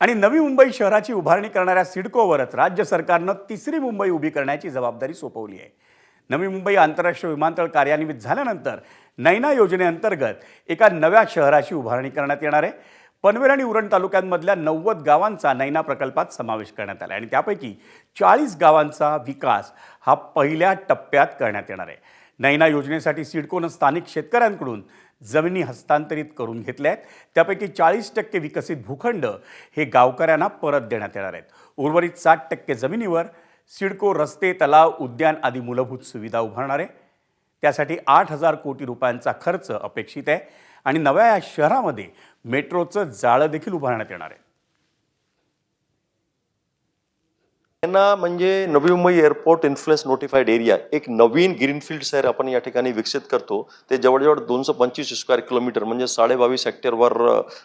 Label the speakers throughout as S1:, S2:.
S1: आणि नवी मुंबई शहराची उभारणी करणाऱ्या सिडकोवरच राज्य सरकारनं तिसरी मुंबई उभी करण्याची जबाबदारी सोपवली आहे। नवी मुंबई आंतरराष्ट्रीय विमानतळ कार्यान्वित झाल्यानंतर नैना योजनेअंतर्गत एका नव्या शहराची उभारणी करण्यात येणार आहे। पनवेल आणि उरण तालुक्यांमधल्या 90 गावांचा नैना प्रकल्पात समावेश करण्यात आला आणि त्यापैकी 40 गावांचा विकास हा पहिल्या टप्प्यात करण्यात येणार आहे। नैना योजनेसाठी सिडकोनं स्थानिक शेतकऱ्यांकडून जमिनी हस्तांतरित करून घेतल्या आहेत। त्यापैकी 40% विकसित भूखंड हे गावकऱ्यांना परत देण्यात येणार आहेत। उर्वरित 60% जमिनीवर सिडको रस्ते, तलाव, उद्यान आदी मूलभूत सुविधा उभारणार आहे। त्यासाठी 8,000 कोटी रुपयांचा खर्च अपेक्षित आहे आणि नव्या या शहरामध्ये मेट्रोचं जाळं देखील उभारण्यात येणार आहे।
S2: त्यांना म्हणजे Navi Mumbai airport influence notified area एक नवीन ग्रीनफील्ड शहर आपण या ठिकाणी विकसित करतो। ते जवळजवळ 225 स्क्वेअर किलोमीटर म्हणजे 22.5 हेक्टरवर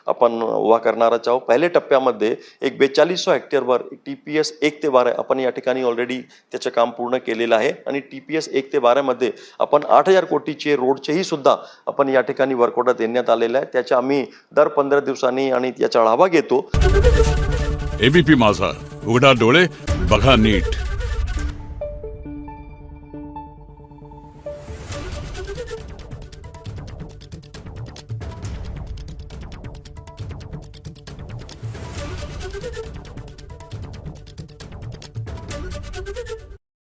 S2: आपण उभा करणार आहोत। पहिल्या टप्प्यामध्ये एक 4200 हेक्टरवर TPS 1 ते 12 आपण या ठिकाणी ऑलरेडी त्याचं काम पूर्ण केलेलं आहे आणि TPS 1 ते 12 मध्ये आपण 8,000 कोटीचे रोडचेही सुद्धा आपण या ठिकाणी वर्क ऑर्डर देण्यात आलेलं आहे। त्याचा आम्ही दर 15 दिवसांनी आणि याचा आढावा घेतो।
S3: ABP माझा, उघडा डोळे बघा नीट।